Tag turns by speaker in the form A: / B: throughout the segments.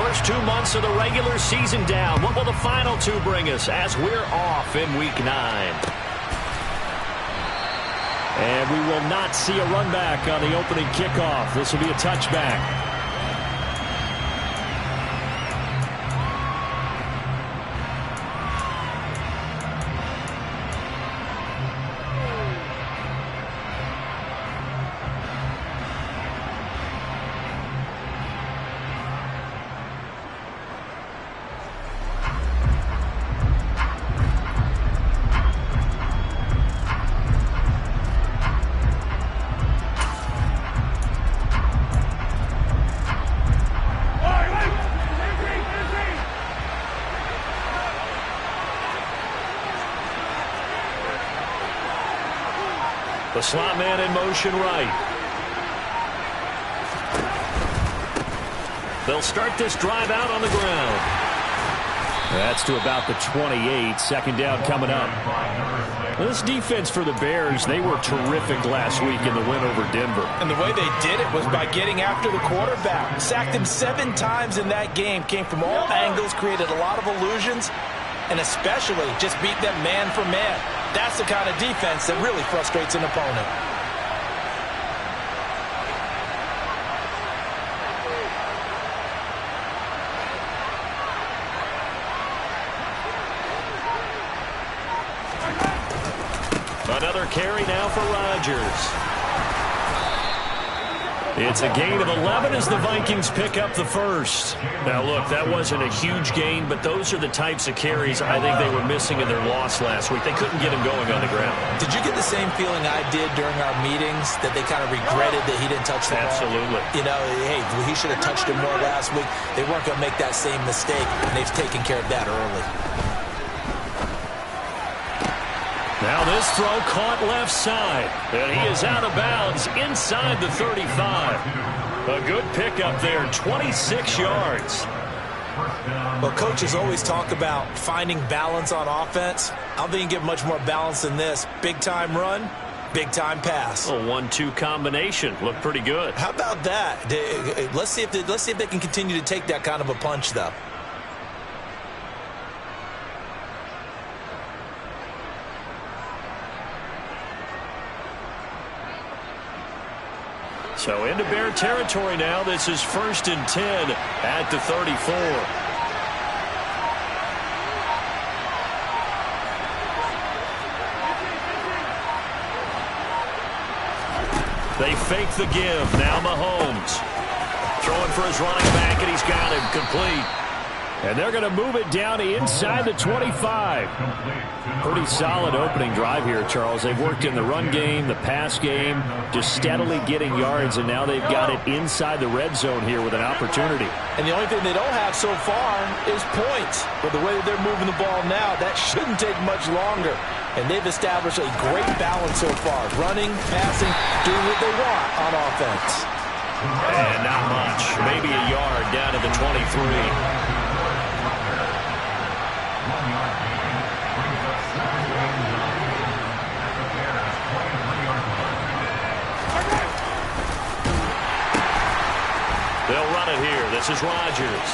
A: First 2 months of the regular season down. What will the final 2 bring us as we're off in Week 9? And we will not see a run back on the opening kickoff. This will be a touchback. The slot man in motion right. They'll start this drive out on the ground. That's to about the 28. Second down coming up. Well, this defense for the Bears, they were terrific last week in the win over Denver.
B: And the way they did it was by getting after the quarterback. Sacked him 7 times in that game. Came from all angles, created a lot of illusions, and especially just beat them man for man. That's the kind of defense that really frustrates an opponent.
A: Another carry now for Rodgers. It's a gain of 11 as the Vikings pick up the first. Now, look, that wasn't a huge gain, but those are the types of carries I think they were missing in their loss last week. They couldn't get him going on the ground.
B: Did you get the same feeling I did during our meetings, that they kind of regretted that he didn't touch the ball?
A: Absolutely.
B: You know, hey, he should have touched it more last week. They weren't going to make that same mistake, and they've taken care of that early.
A: Now this throw caught left side, and he is out of bounds inside the 35. A good pickup there, 26 yards.
B: Well, coaches always talk about finding balance on offense. I don't think you can get much more balance than this. Big-time run, big-time pass.
A: A 1-2 combination. Looked pretty good.
B: How about that? Let's see if they can continue to take that kind of a punch, though.
A: So into Bear territory now. This is 1st and 10 at the 34. They fake the give. Now Mahomes throwing for his running back, and he's got him complete. And they're going to move it down to inside the 25. Pretty solid opening drive here, Charles. They've worked in the run game, the pass game, just steadily getting yards, and now they've got it inside the red zone here with an opportunity.
B: And the only thing they don't have so far is points. But the way that they're moving the ball now, that shouldn't take much longer. And they've established a great balance so far. Running, passing, doing what they want on offense.
A: And not much. Maybe a yard down to the 23. They'll run it here. This is Rodgers.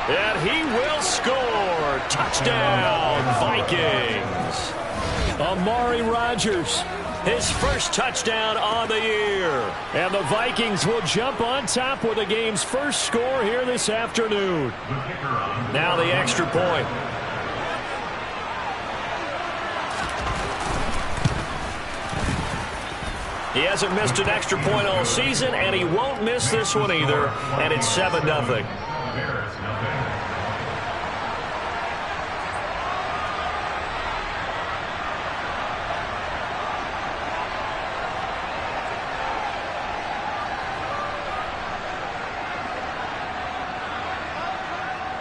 A: And he will score. Touchdown, Vikings. Amari Rodgers, his first touchdown on the year. And the Vikings will jump on top with the game's first score here this afternoon. Now the extra point. He hasn't missed an extra point all season, and he won't miss this one either, and it's 7-0.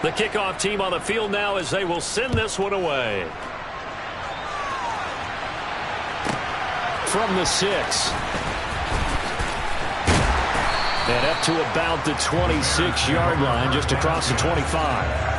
A: The kickoff team on the field now as they will send this one away. From the 6. And up to about the 26-yard line, just across the 25.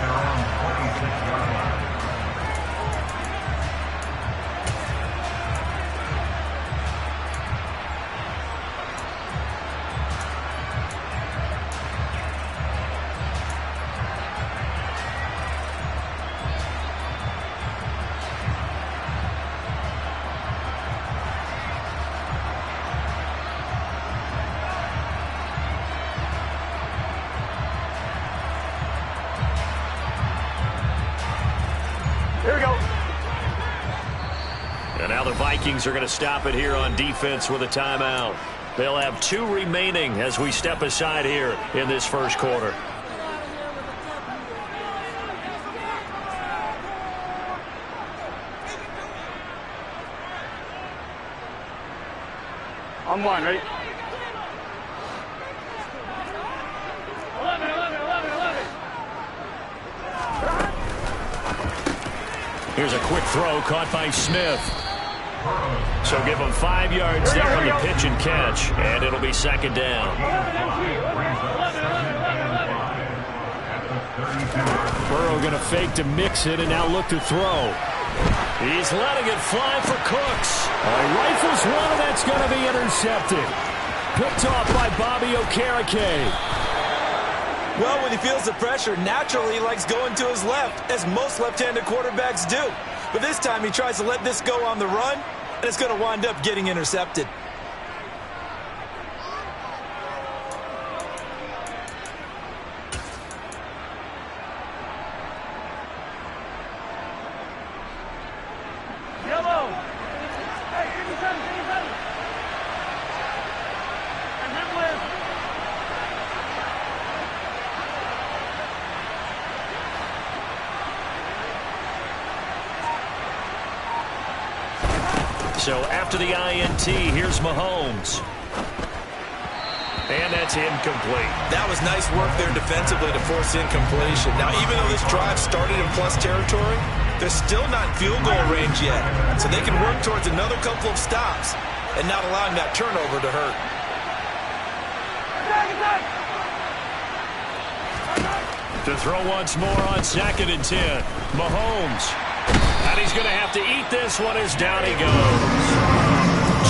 A: Vikings are going to stop it here on defense with a timeout. They'll have 2 remaining as we step aside here in this first quarter.
C: On one, ready? 11.
A: Here's a quick throw caught by Smith. So give him 5 yards there on the pitch and catch, and it'll be second down. Burrow going to fake to mix it and now look to throw. He's letting it fly for Cooks. He rifles one, and that's going to be intercepted. Picked off by Bobby Okereke.
B: Well, when he feels the pressure, naturally he likes going to his left, as most left-handed quarterbacks do. But this time he tries to let this go on the run, and it's going to wind up getting intercepted.
C: Yellow. Hey, 87. And him with.
A: So after the INT, here's Mahomes. And that's incomplete.
B: That was nice work there defensively to force incompletion. Now, even though this drive started in plus territory, they're still not in field goal range yet. So they can work towards another couple of stops and not allowing that turnover to hurt.
A: To throw once more on 2nd and 10. Mahomes. And he's going to have to eat this one as down he goes.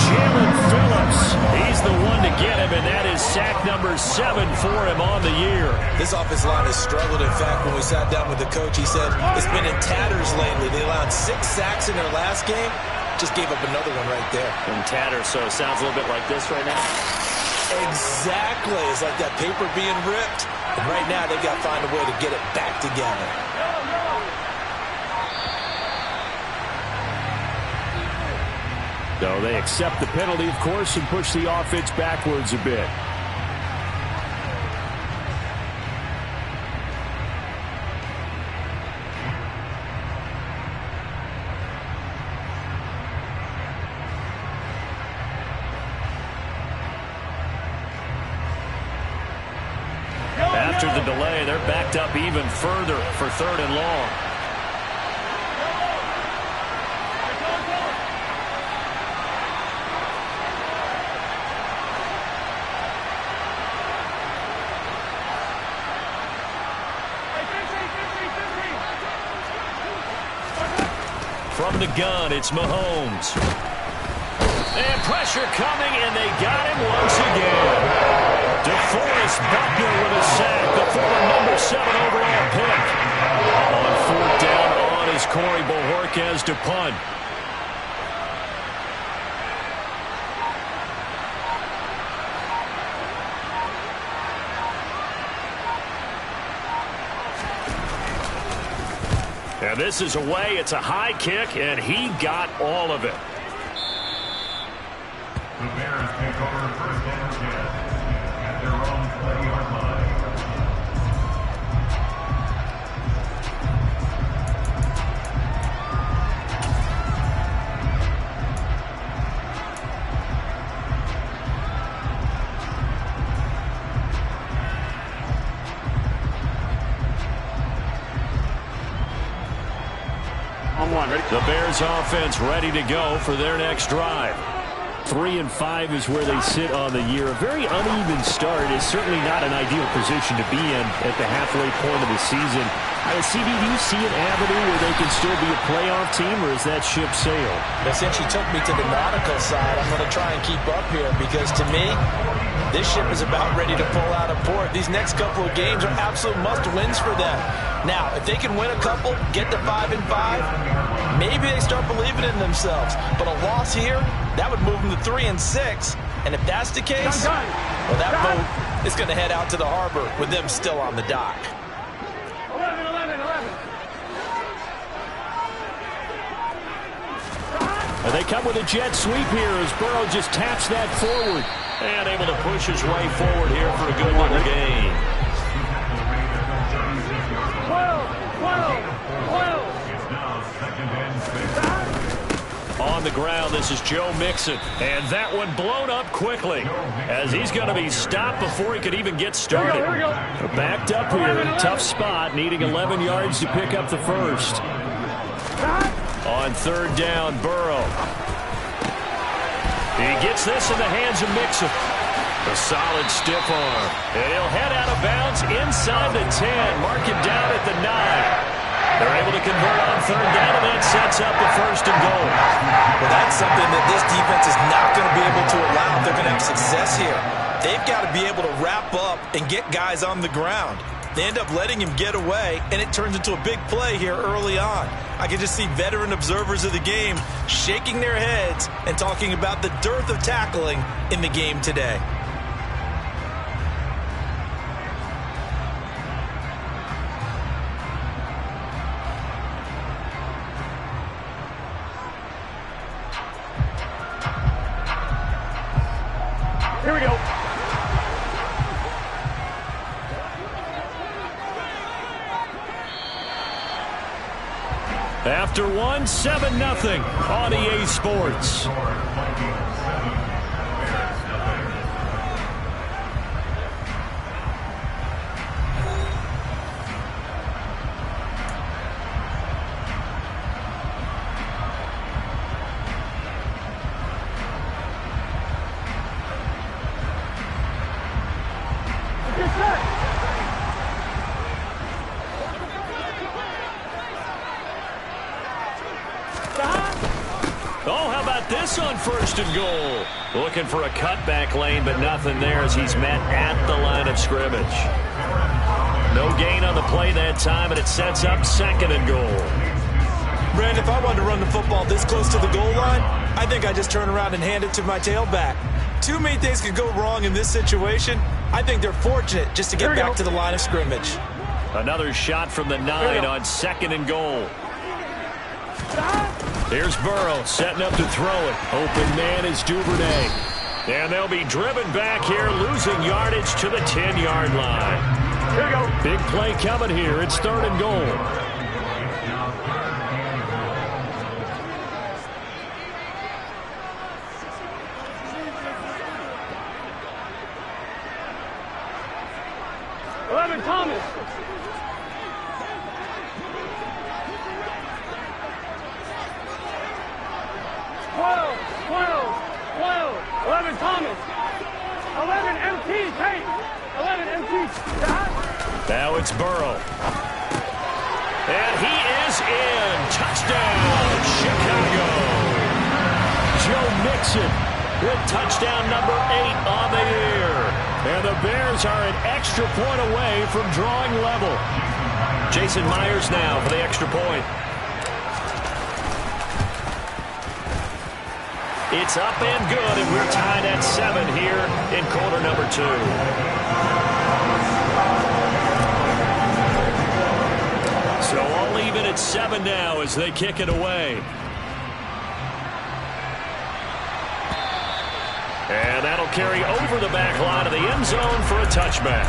A: Jalen Phillips. He's the one to get him, and that is sack number 7 for him on the year.
B: This offensive line has struggled. In fact, when we sat down with the coach, he said it's been in tatters lately. They allowed 6 sacks in their last game. Just gave up another one right there.
A: In tatters, so it sounds a little bit like this right now.
B: Exactly. It's like that paper being ripped. And right now, they've got to find a way to get it back together.
A: So they accept the penalty, of course, and push the offense backwards a bit. After the delay, they're backed up even further for 3rd and long. From the gun, it's Mahomes. And pressure coming, and they got him once again. DeForest Buckner with a sack, the former number 7 overall pick. On 4th down on is Corey Bojorquez to punt. And this is away. It's a high kick, and he got all of it.
D: The Bears take over 1st down at their own 30-yard line.
C: On one, ready?
A: The Bears offense ready to go for their next drive. 3-5 is where they sit on the year. A very uneven start is certainly not an ideal position to be in at the halfway point of the season. CB, do you see an avenue where they can still be a playoff team, or is that ship sailed?
B: But since you took me to the nautical side, I'm going to try and keep up here because, to me, this ship is about ready to pull out of port. These next couple of games are absolute must-wins for them. Now, if they can win a couple, get to 5-5, maybe they start believing in themselves. But a loss here, that would move them to 3-6. And if that's the case, well, that boat is going to head out to the harbor with them still on the dock.
C: 11.
A: And they come with a jet sweep here as Burrow just taps that forward. And able to push his way forward here for a good little gain.
C: 12.
D: It's now second and 6.
A: On the ground, this is Joe Mixon. And that one blown up quickly as he's going to be stopped before he could even get started.
C: Here we go.
A: Backed up here. Tough spot, needing 11 yards to pick up the first. On third down, Burrow. He gets this in the hands of Mixon. A solid stiff arm. And he'll head out of bounds inside the 10. Mark him down at the 9. They're able to convert on third down, and that sets up the first and goal.
B: Well, that's something that this defense is not going to be able to allow if they're going to have success here. They've got to be able to wrap up and get guys on the ground. They end up letting him get away, and it turns into a big play here early on. I can just see veteran observers of the game shaking their heads and talking about the dearth of tackling in the game today.
C: Here we go.
A: After one, 7-0 on EA Sports. Oh, how about this on first and goal? Looking for a cutback lane, but nothing there as he's met at the line of scrimmage. No gain on the play that time, and it sets up second and goal.
B: Brand, if I wanted to run the football this close to the goal line, I think I just turn around and hand it to my tailback. Too many things could go wrong in this situation. I think they're fortunate just to get back to the line of scrimmage.
A: Another shot from the 9 on second and goal. Here's Burrow setting up to throw it. Open man is Duvernay. And they'll be driven back here, losing yardage to the 10-yard line.
C: Here we go.
A: Big play coming here. It's third and goal.
C: Thomas. 11 Thomas. 11 MT. Hey, 11 MT.
A: Now it's Burrow. And he is in. Touchdown, Chicago. Joe Mixon with touchdown number 8 on the year. And the Bears are an extra point away from drawing level. Jason Myers now for the extra point. It's up and good, and we're tied at 7 here in quarter number 2. So all even at 7 now as they kick it away. And that'll carry over the back line of the end zone for a touchback.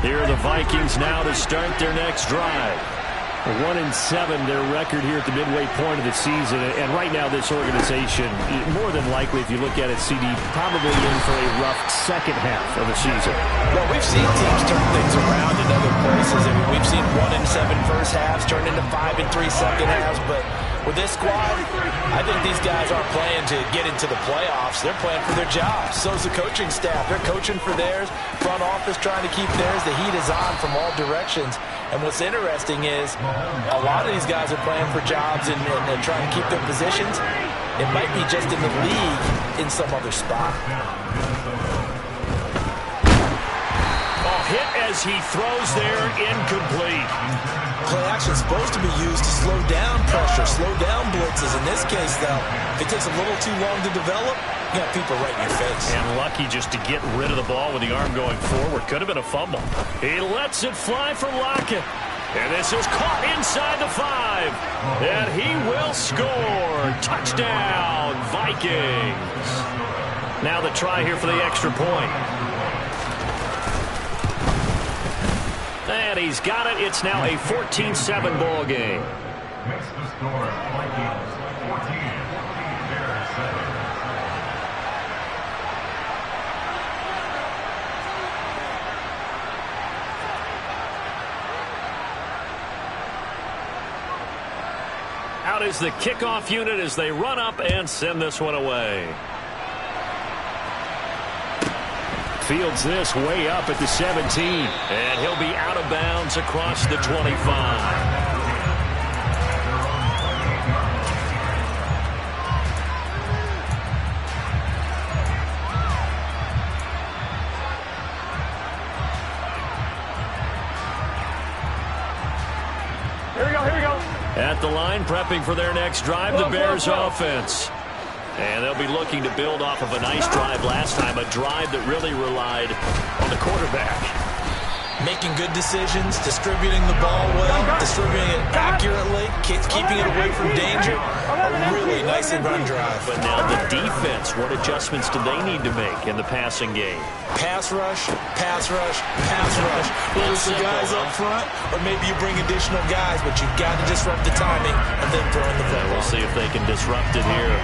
A: Here are the Vikings now to start their next drive. 1-7 their record here at the midway point of the season. And right now this organization, more than likely if you look at it, CD, probably in for a rough second half of the season.
B: Well, we've seen teams turn things around in other places. I mean, we've seen 1-7 first halves turn into 5-3 second halves. But with this squad, I think these guys aren't playing to get into the playoffs. They're playing for their jobs. So's the coaching staff. They're coaching for theirs. Front office trying to keep theirs. The heat is on from all directions. And what's interesting is a lot of these guys are playing for jobs and trying to keep their positions. It might be just in the league in some other spot.
A: Oh, hit as he throws there, incomplete.
B: Play action is supposed to be used to slow down pressure, slow down blitzes. In this case, though, if it takes a little too long to develop, you got people right in your face.
A: And lucky just to get rid of the ball with the arm going forward. Could have been a fumble. He lets it fly for Lockett. And this is caught inside the 5. And he will score. Touchdown, Vikings. Now the try here for the extra point. And he's got it. It's now a 14-7 ball game.
D: Makes the score Vikings 14, Bears 7.
A: Out is the kickoff unit as they run up and send this one away. Fields this way up at the 17. And he'll be out of bounds across the 25. At the line, prepping for their next drive, the Bears offense. And they'll be looking to build off of a nice drive last time, a drive that really relied on the quarterback.
B: Making good decisions, distributing the ball well, distributing it accurately, keeping it away from danger. A really nicely run drive.
A: But now the defense, what adjustments do they need to make in the passing game?
B: Pass rush, pass rush, pass rush. Whether it's the guys up front or maybe you bring additional guys, but you've got to disrupt the timing and then throw in the football.
A: We'll see if they can disrupt it here.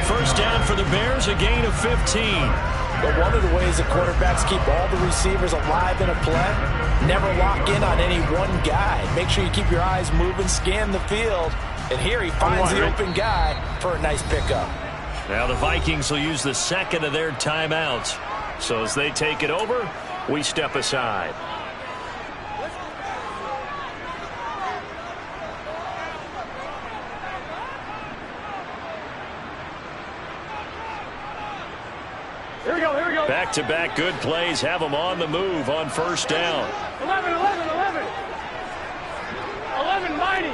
A: First down for the Bears, a gain of 15.
B: But one of the ways that quarterbacks keep all the receivers alive in a play, never lock in on any one guy. Make sure you keep your eyes moving, scan the field. And here he finds the open guy for a nice pickup.
A: Now the Vikings will use the second of their timeouts. So as they take it over, we step aside.
C: Here we go.
A: Back-to-back good plays have them on the move on first down.
C: 11, mighty.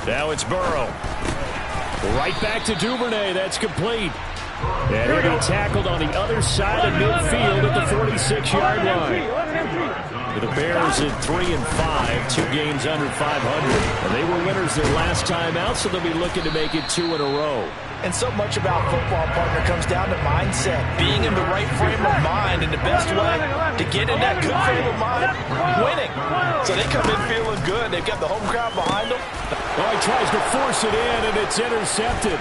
A: Now it's Burrow. Right back to Duvernay. That's complete. And he'll be tackled on the other side of midfield at the 46-yard line. The Bears at 3-5, 2 games under 500. And they were winners their last time out, so they'll be looking to make it 2 in a row.
B: And so much about football, partner, comes down to mindset. Being in the right frame of mind, and the best way to get in that good frame of mind, winning. So they come in feeling good. They've got the home crowd behind them.
A: Oh, he tries to force it in, and it's intercepted.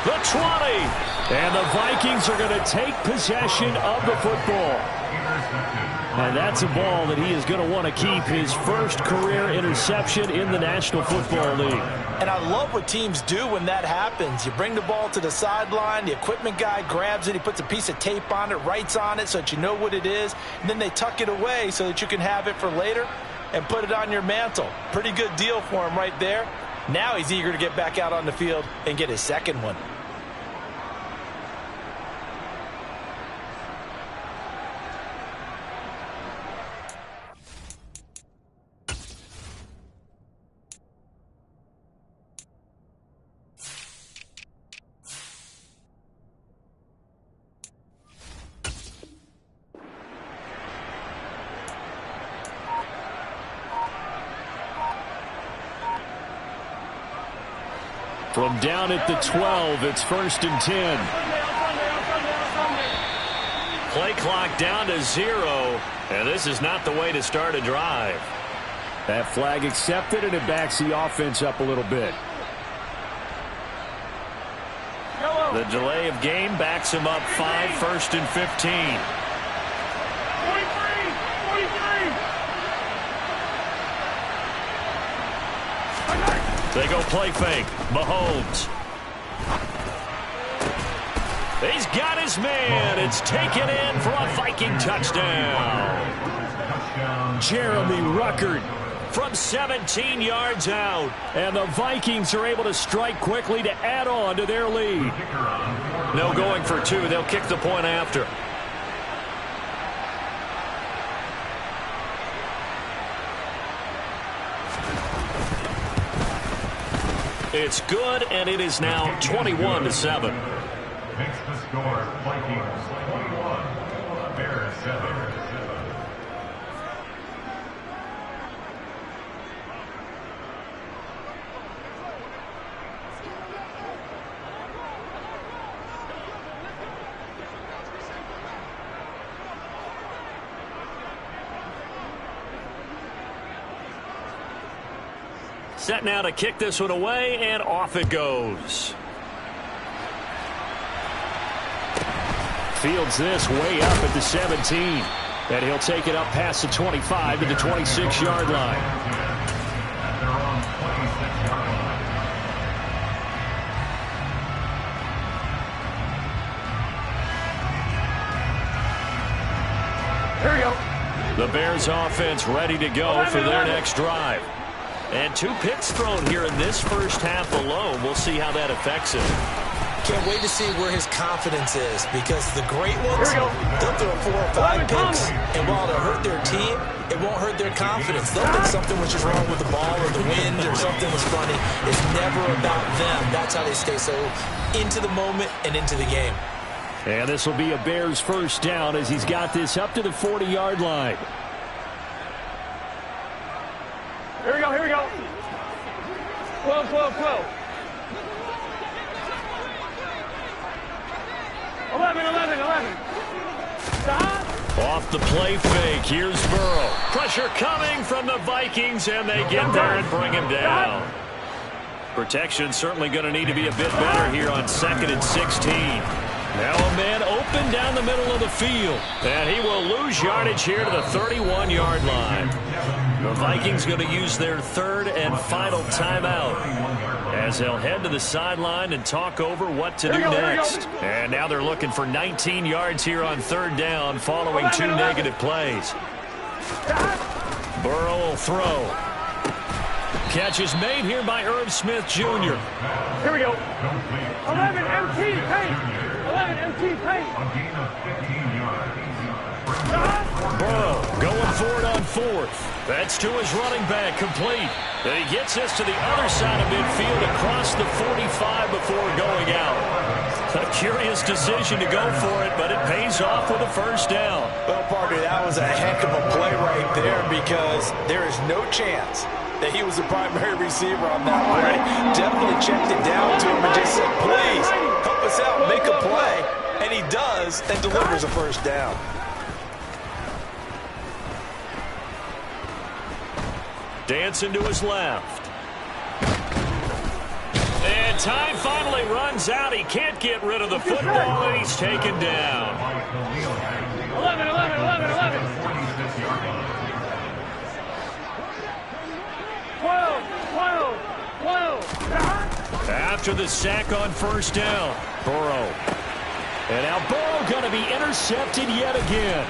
A: The 20. And the Vikings are going to take possession of the football. And that's a ball that he is going to want to keep, his first career interception in the National Football League.
B: And I love what teams do when that happens. You bring the ball to the sideline, the equipment guy grabs it, he puts a piece of tape on it, writes on it so that you know what it is, and then they tuck it away so that you can have it for later and put it on your mantle. Pretty good deal for him right there. Now he's eager to get back out on the field and get his second one.
A: From down at the 12, it's 1st and 10. Play clock down to 0, and this is not the way to start a drive. That flag accepted, and it backs the offense up a little bit. The delay of game backs him up 5, 1st and 15. They go play fake. Mahomes. He's got his man. It's taken in for a Viking touchdown. Jeremy Ruckert from 17 yards out. And the Vikings are able to strike quickly to add on to their lead. No going for two. They'll kick the point after. It's good, and it is now 21-7.
D: Makes the score Vikings 21, Bears 7.
A: Set now to kick this one away, and off it goes. Fields this way up at the 17. And he'll take it up past the 25 to the 26-yard line.
D: At their own 26-yard line.
C: Here we go.
A: The Bears offense ready to go for their next drive. And 2 picks thrown here in this first half alone. We'll see how that affects him.
B: Can't wait to see where his confidence is, because the great ones, they'll throw 4 or 5 picks, and while it'll hurt their team, it won't hurt their confidence. They'll think something was just wrong with the ball or the wind or something was funny. It's never about them. That's how they stay so into the moment and into the game.
A: And this will be a Bears first down as he's got this up to the 40-yard line.
C: Here we go, here we go. 12, 12, 12. 11, 11, 11. Stop.
A: Off the play fake, here's Burrow. Pressure coming from the Vikings, and they get there and bring him down. Protection certainly going to need to be a bit better here on 2nd and 16. Now a man open down the middle of the field, and he will lose yardage here to the 31-yard line. The Vikings going to use their 3rd and final timeout as they'll head to the sideline and talk over what to do next. And now they're looking for 19 yards here on 3rd down following 2 negative plays. Burrow will throw. Catch is made here by Irv Smith Jr.
C: Here we go. 11 MT paint. 11 MT paint.
D: A gain of 15 yards.
A: Burrow going for it on 4th. That's to his running back, complete. And he gets this to the other side of midfield across the 45 before going out. A curious decision to go for it, but it pays off with a first down.
B: Well, partner, that was a heck of a play right there, because there is no chance that he was the primary receiver on that play. Definitely checked it down to him and just said, please, help us out, make a play. And he does, and delivers a first down.
A: Dancing to his left. And time finally runs out. He can't get rid of the football, and he's taken down.
C: 11, 11, 11, 11. 12, 12, 12.
A: After the sack on first down, Burrow. And now Burrow going to be intercepted yet again.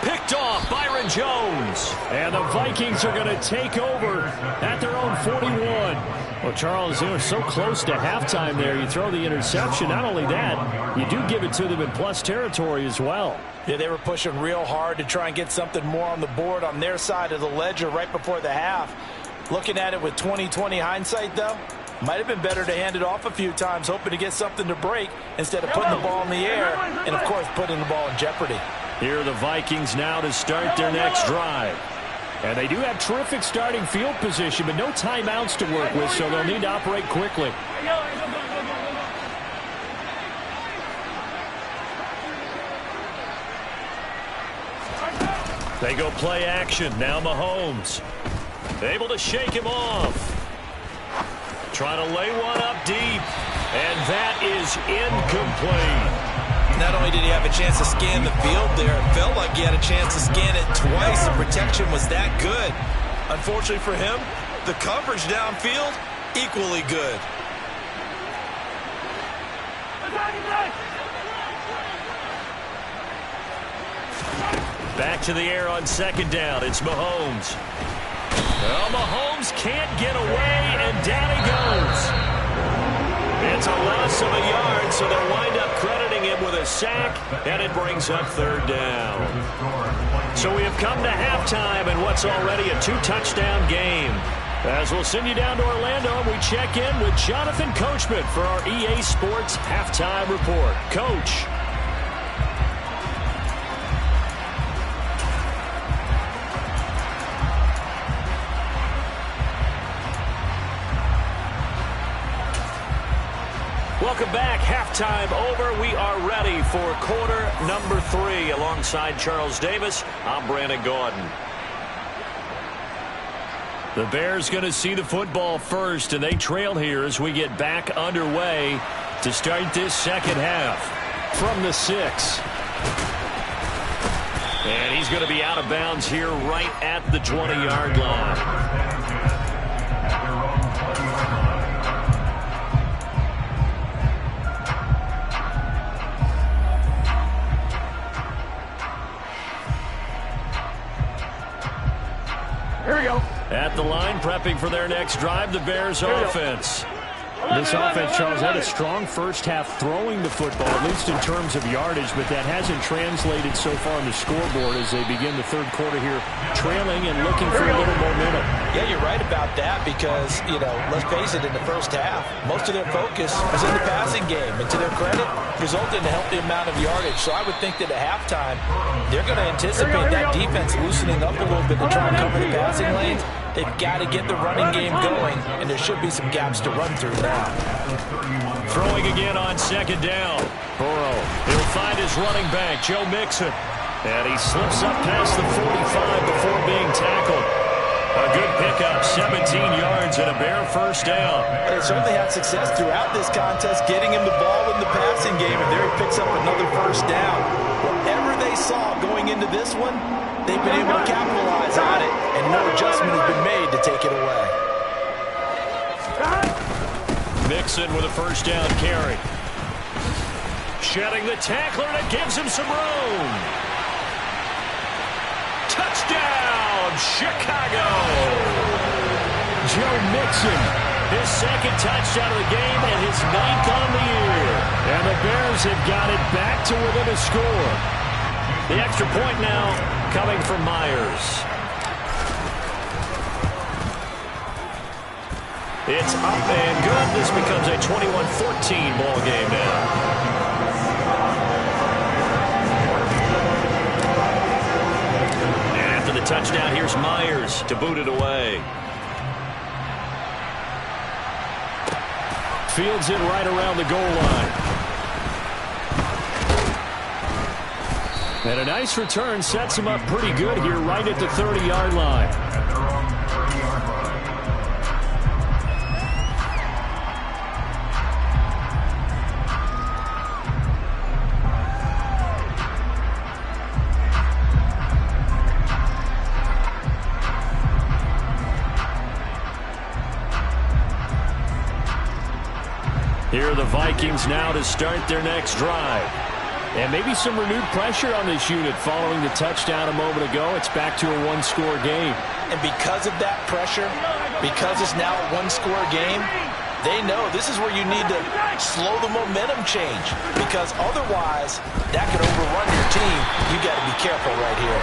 A: Picked off Byron Jones. And the Vikings are going to take over at their own 41. Well, Charles, they were so close to halftime there. You throw the interception. Not only that, you do give it to them in plus territory as well.
B: Yeah, they were pushing real hard to try and get something more on the board on their side of the ledger right before the half. Looking at it with 20/20 hindsight, though, might have been better to hand it off a few times, hoping to get something to break instead of putting the ball in the air and, of course, putting the ball in jeopardy.
A: Here are the Vikings now to start their next drive. And they do have terrific starting field position, but no timeouts to work with, so they'll need to operate quickly. They go play action. Now Mahomes. Able to shake him off. Trying to lay one up deep. And that is incomplete.
B: Not only did he have a chance to scan the field there, it felt like he had a chance to scan it twice. The protection was that good. Unfortunately for him, the coverage downfield, equally good.
A: Back to the air on second down. It's Mahomes. Well, Mahomes can't get away, and down he goes. It's a loss of a yard, so they'll wind up crediting him with a sack, and it brings up third down. So we have come to halftime in what's already a 2-touchdown game. As we'll send you down to Orlando, and we check in with Jonathan Coachman for our EA Sports Halftime Report. Coach. Welcome back. Halftime over. We are ready for quarter number 3. Alongside Charles Davis, I'm Brandon Gaudin. The Bears going to see the football first, and they trail here as we get back underway to start this second half. From the 6. And he's going to be out of bounds here right at the 20-yard line.
C: Here we go.
A: At the line, prepping for their next drive, the Bears offense.
E: This offense, Charles, had a strong first half throwing the football, at least in terms of yardage, but that hasn't translated so far on the scoreboard as they begin the third quarter here, trailing and looking for a little momentum.
B: Yeah, you're right about that because, let's face it, in the first half, most of their focus was in the passing game. And to their credit, resulted in a healthy amount of yardage. So I would think that at halftime, they're going to anticipate that defense loosening up a little bit to try and cover the passing lanes. They've got to get the running game going, and there should be some gaps to run through now.
A: Throwing again on second down. Burrow, he'll find his running back, Joe Mixon. And he slips up past the 45 before being tackled. A good pickup, 17 yards and a Bear first down.
B: They certainly had success throughout this contest, getting him the ball in the passing game, and there he picks up another first down. Whatever they saw going into this one, they've been able to capitalize on it, and no adjustment has been made to take it away.
A: Mixon with a first down carry. Shedding the tackler, and it gives him some room. Touchdown, Chicago!
E: Joe Mixon,
A: his second touchdown of the game and his 9th on the year.
E: And the Bears have got it back to within a score.
A: The extra point now coming from Myers. It's up and good. This becomes a 21-14 ball game now. And after the touchdown, here's Myers to boot it away.
E: Fields it right around the goal line. And a nice return sets him up pretty good here right at the 30-yard line. Here are the Vikings now to start their next drive. And maybe some renewed pressure on this unit following the touchdown a moment ago. It's back to a one-score game.
B: And because of that pressure, because it's now a one-score game, they know this is where you need to slow the momentum change. Because otherwise, that could overrun your team. You got to be careful right here.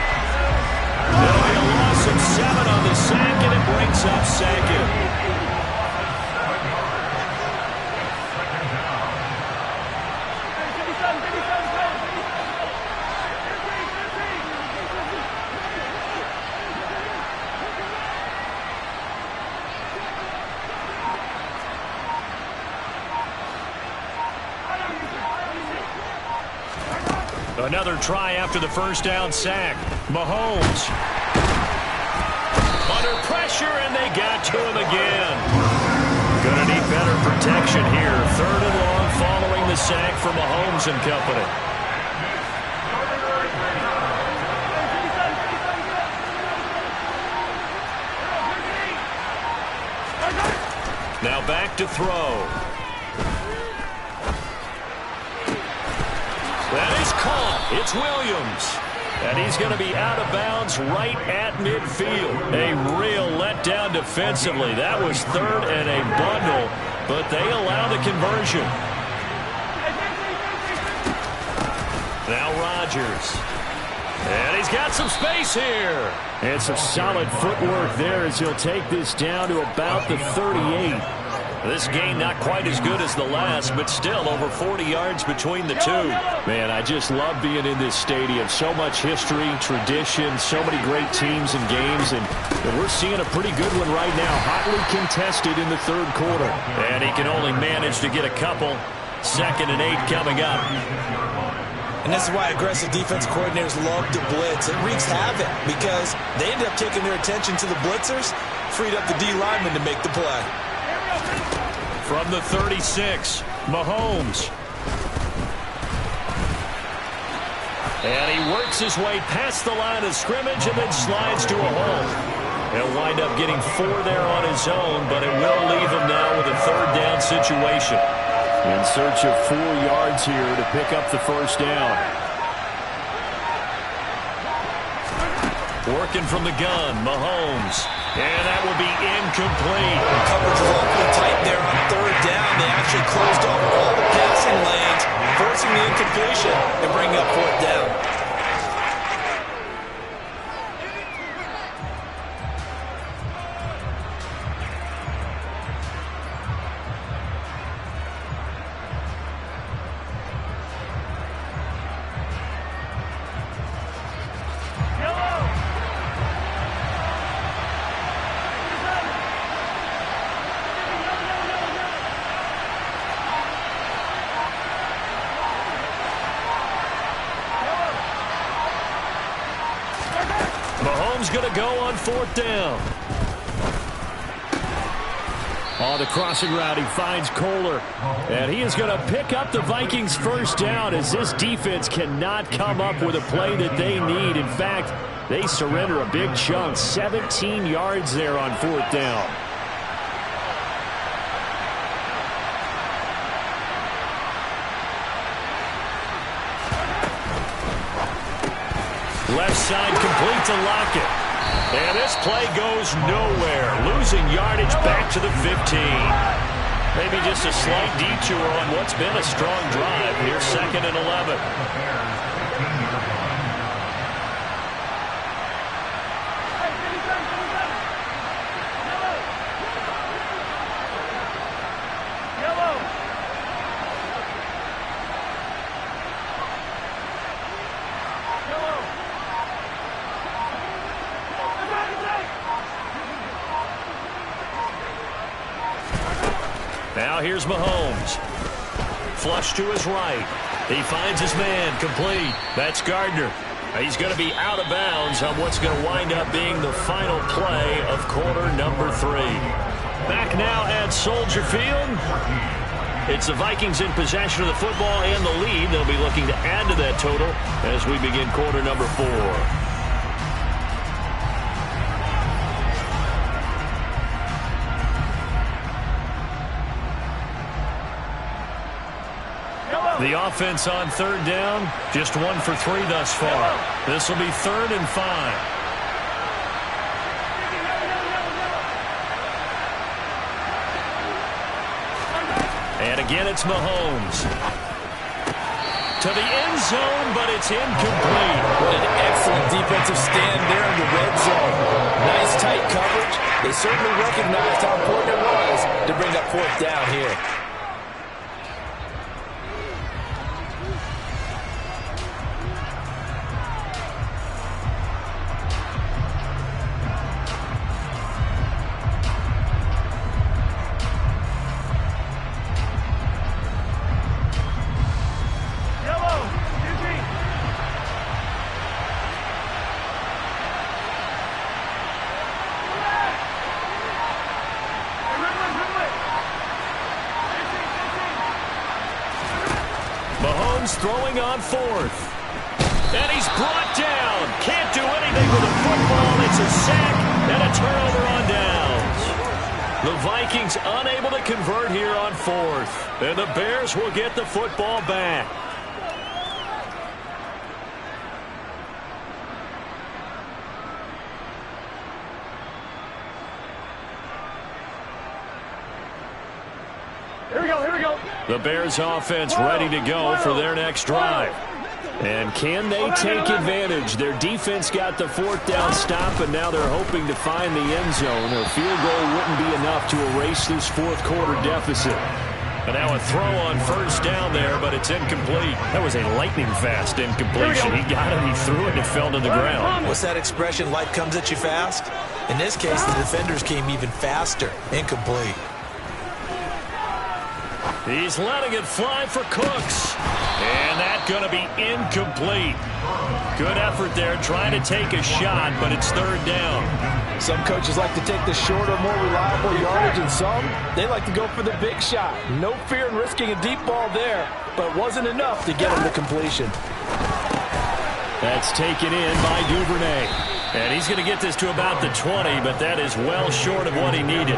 A: There'll be a loss of 7 on the sack, and it brings up second. Another try after the first down sack. Mahomes. Under pressure, and they got to him again. Gonna need better protection here. 3rd and long following the sack for Mahomes and company. Now back to throw. That is caught. It's Williams. And he's going to be out of bounds right at midfield. A real letdown defensively. That was third and a bundle, but they allow the conversion. Now Rodgers. And he's got some space here.
E: And some solid footwork there as he'll take this down to about the 38.
A: This game not quite as good as the last, but still over 40 yards between the two.
E: Man, I just love being in this stadium. So much history, tradition, so many great teams and games, and we're seeing a pretty good one right now, hotly contested in the third quarter.
A: And he can only manage to get a couple. 2nd and 8 coming up.
B: And this is why aggressive defense coordinators love to blitz. It wreaks havoc because they end up taking their attention to the blitzers, freed up the D lineman to make the play.
A: From the 36, Mahomes. And he works his way past the line of scrimmage and then slides to a hole. He'll wind up getting 4 there on his own, but it will leave him now with a 3rd down situation.
E: In search of 4 yards here to pick up the first down.
A: Working from the gun, Mahomes. And that will be incomplete.
B: Coverage is awfully tight there on 3rd down. They actually closed off all the passing lanes, forcing the incompletion and bringing up 4th down.
A: Going to go on 4th down.
E: On the crossing route, he finds Kohler. And he is going to pick up the Vikings' first down as this defense cannot come up with a play that they need. In fact, they surrender a big chunk. 17 yards there on 4th down.
A: Left side complete to Lockett. And this play goes nowhere. Losing yardage back to the 15. Maybe just a slight detour on what's been a strong drive. Here's 2nd and 11. Now here's Mahomes. Flush to his right. He finds his man complete. That's Gardner. He's going to be out of bounds on what's going to wind up being the final play of quarter number 3. Back now at Soldier Field. It's the Vikings in possession of the football and the lead. They'll be looking to add to that total as we begin quarter number 4. The offense on 3rd down, just 1 for 3 thus far. This will be 3rd and 5. And again, it's Mahomes. To the end zone, but it's incomplete.
B: What an excellent defensive stand there in the red zone. Nice tight coverage. They certainly recognized how important it was to bring up 4th down here.
A: Throwing on 4th. And he's brought down. Can't do anything with the football. It's a sack and a turnover on downs. The Vikings unable to convert here on 4th. And the Bears will get the football back. The Bears offense ready to go for their next drive. And can they take advantage? Their defense got the fourth down stop, and now they're hoping to find the end zone. A field goal wouldn't be enough to erase this fourth quarter deficit. And now a throw on first down there, but it's incomplete. That was a lightning-fast incompletion. He got it, he threw it, and it fell to the ground.
B: What's that expression, life comes at you fast? In this case, the defenders came even faster. Incomplete.
A: He's letting it fly for Cooks. And that's going to be incomplete. Good effort there trying to take a shot, but it's third down.
B: Some coaches like to take the shorter, more reliable yardage, and some, they like to go for the big shot. No fear in risking a deep ball there, but it wasn't enough to get him the completion.
A: That's taken in by Duvernay. And he's going to get this to about the 20, but that is well short of what he needed.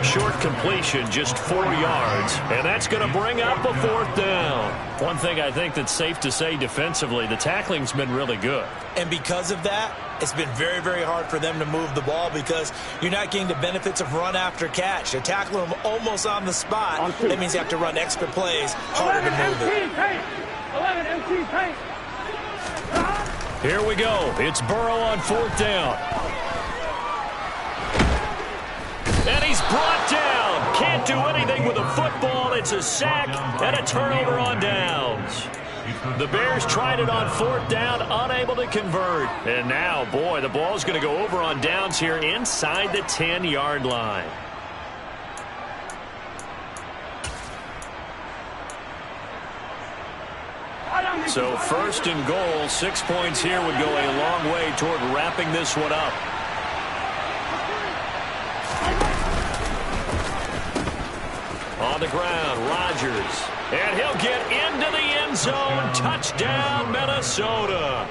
A: Short completion, just 4 yards, and that's going to bring up a fourth down. One thing I think that's safe to say defensively, the tackling's been really good.
B: And because of that, it's been very, very hard for them to move the ball because you're not getting the benefits of run after catch. They're tackling them almost on the spot. That means you have to run extra plays, harder to move it.
C: 11 MT paint.
A: Here we go. It's Burrow on fourth down. And he's brought down. Can't do anything with a football. It's a sack and a turnover on downs. The Bears tried it on fourth down, unable to convert. And now, boy, the ball's going to go over on downs here inside the 10-yard line. So first and goal, 6 points here would go a long way toward wrapping this one up. On the ground, Rodgers. And he'll get into the end zone. Touchdown, Minnesota.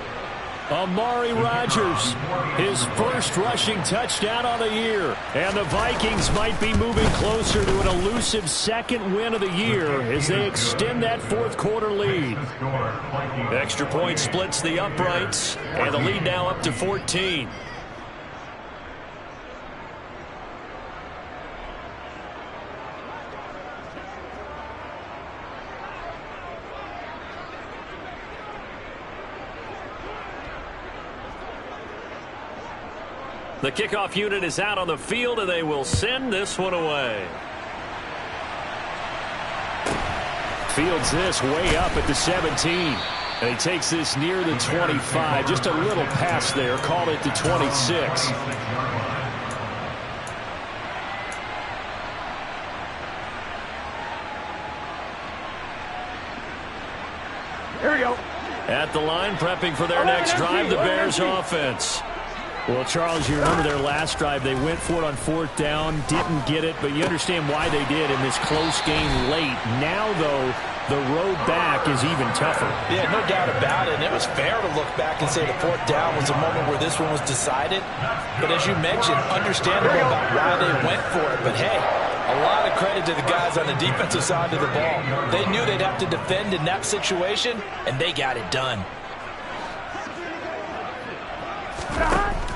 A: Amari Rodgers, his first rushing touchdown on the year. And the Vikings might be moving closer to an elusive second win of the year as they extend that fourth quarter lead. Extra point splits the uprights, and the lead now up to 14. The kickoff unit is out on the field, and they will send this one away. Fields this way up at the 17. And he takes this near the 25. Just a little pass there. Call it the 26.
C: Here we go.
A: At the line, prepping for their next drive, the Bears offense.
E: Well, Charles, you remember their last drive. They went for it on fourth down, didn't get it, but you understand why they did in this close game late. Now, though, the road back is even tougher.
B: Yeah, no doubt about it. And it was fair to look back and say the fourth down was a moment where this one was decided. But as you mentioned, understandable about why they went for it. But, hey, a lot of credit to the guys on the defensive side of the ball. They knew they'd have to defend in that situation, and they got it done.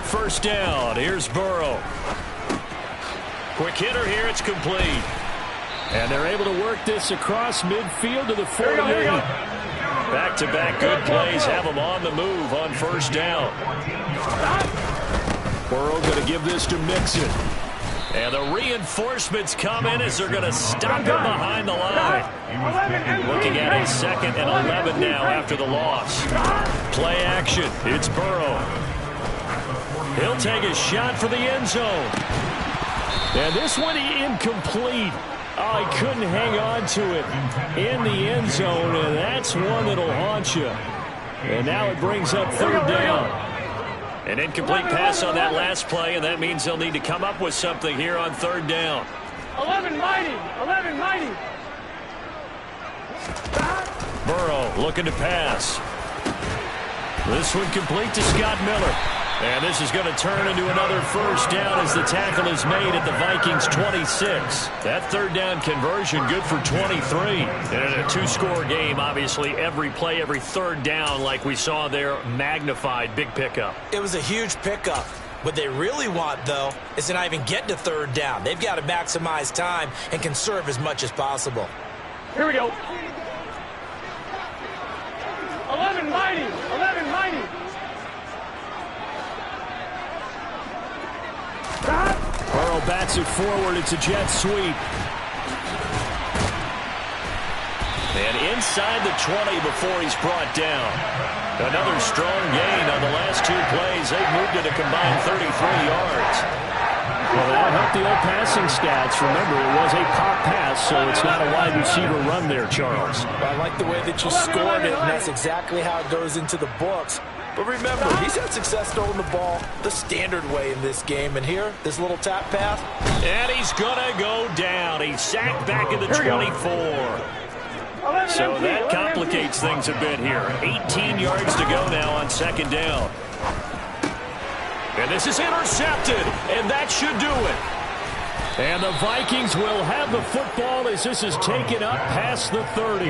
A: First down. Here's Burrow. Quick hitter here. It's complete. And they're able to work this across midfield to the 48. Back-to-back good plays have them on the move on first down. Burrow going to give this to Mixon. And the reinforcements come in as they're going to stop him behind the line. Looking at a 2nd and 11 now after the loss. Play action. It's Burrow. He'll take a shot for the end zone. And this one incomplete. Oh, he couldn't hang on to it in the end zone, and that's one that'll haunt you. And now it brings up third down. An incomplete pass on that last play, and that means they'll need to come up with something here on third down.
C: 11 mighty. 11 mighty.
A: Burrow looking to pass. This one complete to Scott Miller. And this is going to turn into another first down as the tackle is made at the Vikings' 26. That third down conversion good for 23. And in a two-score game, obviously, every play, every third down, like we saw there, magnified. Big pickup.
B: It was a huge pickup. What they really want, though, is to not even get to third down. They've got to maximize time and conserve as much as possible.
C: Here we go. 11 mighty. 11 mighty.
E: Burrow bats it forward. It's a jet sweep.
A: And inside the 20 before he's brought down. Another strong gain on the last two plays. They've moved it a combined 33 yards.
E: Well, that'll help the old passing stats. Remember, it was a pop pass, so it's not a wide receiver run there, Charles.
B: I like the way that you scored it, and that's exactly how it goes into the books. But remember, he's had success throwing the ball the standard way in this game. And here, this little tap pass.
A: And he's going to go down. He's sacked back at the 24. So that complicates things a bit here. 18 yards to go now on second down. And this is intercepted, and that should do it.
E: And the Vikings will have the football as this is taken up past the 30.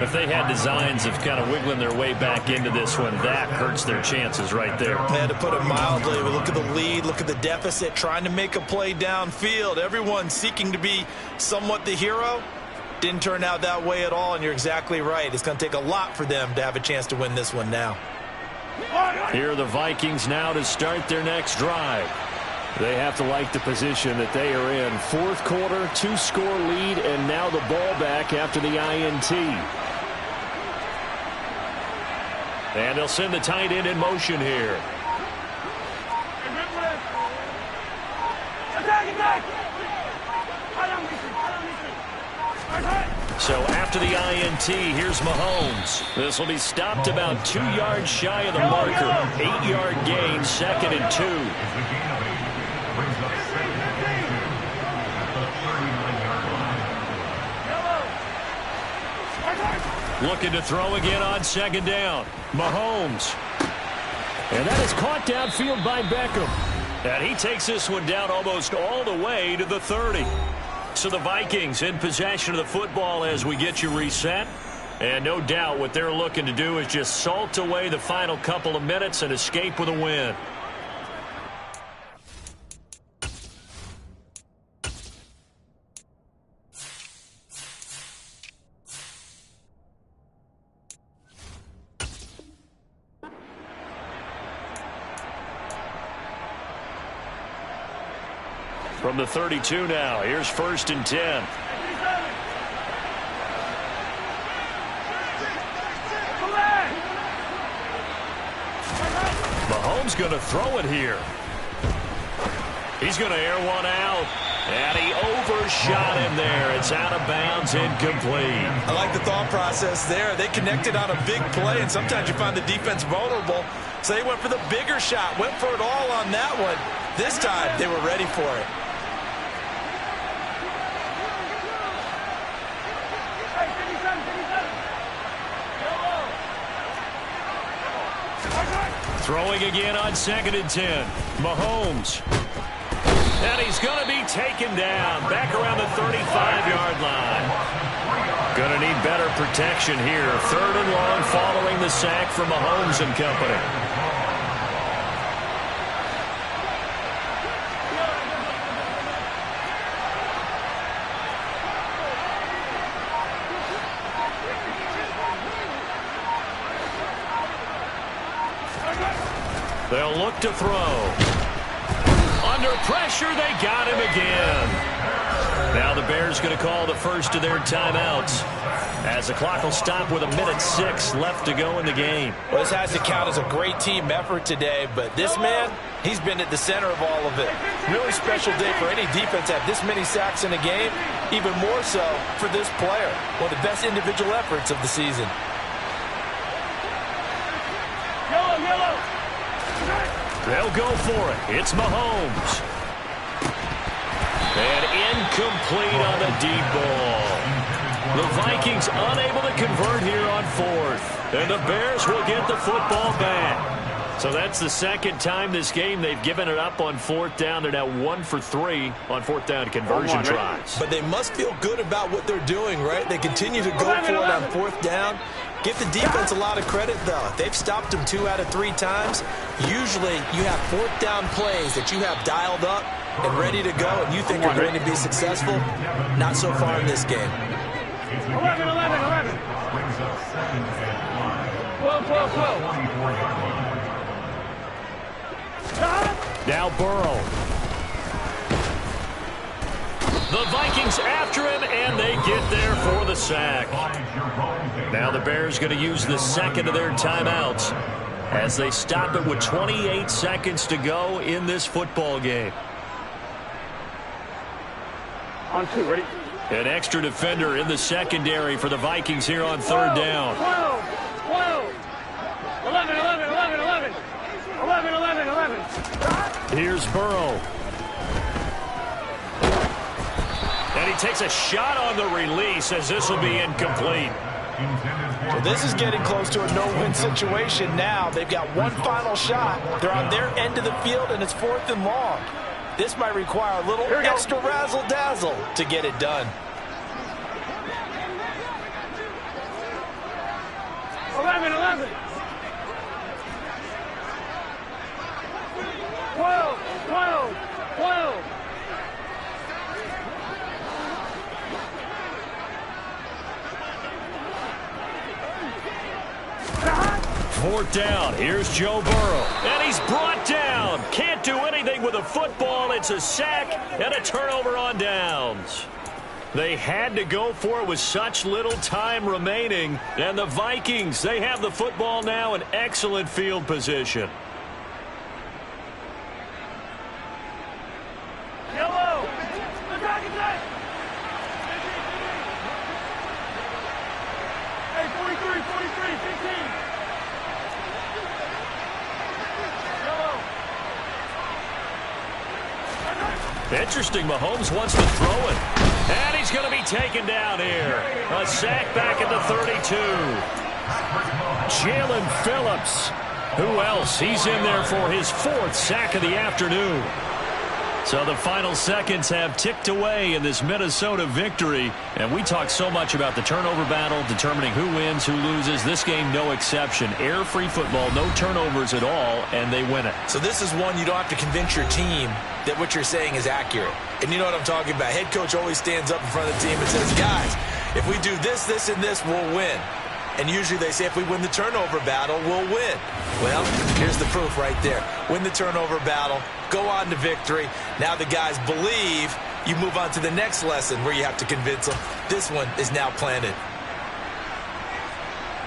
A: If they had designs of kind of wiggling their way back into this one, that hurts their chances right there.
B: Man, to put it mildly, we look at the lead, look at the deficit, trying to make a play downfield. Everyone seeking to be somewhat the hero. Didn't turn out that way at all, and you're exactly right. It's going to take a lot for them to have a chance to win this one now.
E: Here are the Vikings now to start their next drive. They have to like the position that they are in. Fourth quarter, 2-score lead, and now the ball back after the INT. And they'll send the tight end in motion here. So after the INT, here's Mahomes. This will be stopped about 2 yards shy of the marker. 8-yard gain, 2nd and 2. Looking to throw again on second down. Mahomes. And that is caught downfield by Beckham.
A: And he takes this one down almost all the way to the 30. So the Vikings in possession of the football as we get you reset. And no doubt what they're looking to do is just salt away the final couple of minutes and escape with a win. From the 32 now, here's 1st and 10. Mahomes going to throw it here. He's going to air one out. And he overshot him there. It's out of bounds, incomplete.
B: I like the thought process there. They connected on a big play, and sometimes you find the defense vulnerable. So they went for the bigger shot, went for it all on that one. This time, they were ready for it.
A: Throwing again on 2nd and 10. Mahomes. And he's going to be taken down. Back around the 35-yard line. Going to need better protection here. 3rd and long following the sack from Mahomes and company. They'll look to throw. Under pressure, they got him again. Now the Bears going to call the first of their timeouts as the clock will stop with 1:06 left to go in the game.
B: Well, this has to count as a great team effort today, but this man, he's been at the center of all of it. Really special day for any defense to have this many sacks in a game, even more so for this player. One of the best individual efforts of the season.
A: They'll go for it. It's Mahomes. And incomplete on the deep ball. The Vikings unable to convert here on 4th. And the Bears will get the football back. So that's the second time this game they've given it up on 4th down. They're now 1 for 3 on 4th down conversion tries.
B: But they must feel good about what they're doing, right? They continue to go for it on 4th down. Give the defense a lot of credit, though. They've stopped them 2 out of 3 times. Usually, you have 4th down plays that you have dialed up and ready to go, and you think are going to be successful. Not so far in this game.
C: 11, 11, 11.
D: Brings up 2nd and
C: 12, 12, 12.
D: 24-yard line.
A: Now Burrow. The Vikings after him, and they get there for the sack. Now the Bears going to use the second of their timeouts as they stop it with 28 seconds to go in this football game.
C: On 2, ready?
A: An extra defender in the secondary for the Vikings here on 3rd down.
C: 12, 12. 11, 11, 11, 11. 11, 11, 11.
A: Here's Burrow. And he takes a shot on the release as this will be incomplete.
B: Well, this is getting close to a no-win situation now. They've got one final shot. They're on their end of the field, and it's 4th and long. This might require a little extra razzle-dazzle to get it done.
C: 11, 11. 12, 12, 12.
A: Fourth down. Here's Joe Burrow. And he's brought down. Can't do anything with a football. It's a sack and a turnover on downs. They had to go for it with such little time remaining. And the Vikings, they have the football now in excellent field position.
C: Yellow. Attack, attack. Hey, 43, 43, 15.
A: Interesting, Mahomes wants to throw it. And he's going to be taken down here. A sack back at the 32. Jalen Phillips. Who else? He's in there for his 4th sack of the afternoon. So the final seconds have ticked away in this Minnesota victory. And we talk so much about the turnover battle, determining who wins, who loses. This game, no exception. Air-free football, no turnovers at all, and they win it.
B: So this is one you don't have to convince your team that what you're saying is accurate. And you know what I'm talking about. Head coach always stands up in front of the team and says, guys, if we do this, this, and this, we'll win. And usually they say if we win the turnover battle, we'll win. Well, here's the proof right there. Win the turnover battle, go on to victory. Now the guys believe. You move on to the next lesson where you have to convince them. This one is now planted.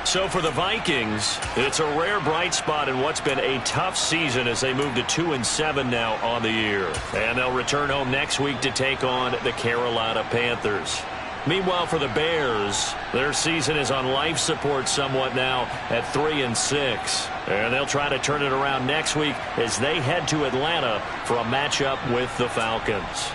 A: So for the Vikings, it's a rare bright spot in what's been a tough season as they move to 2-7 now on the year. And they'll return home next week to take on the Carolina Panthers. Meanwhile, for the Bears, their season is on life support somewhat now at 3-6. And they'll try to turn it around next week as they head to Atlanta for a matchup with the Falcons.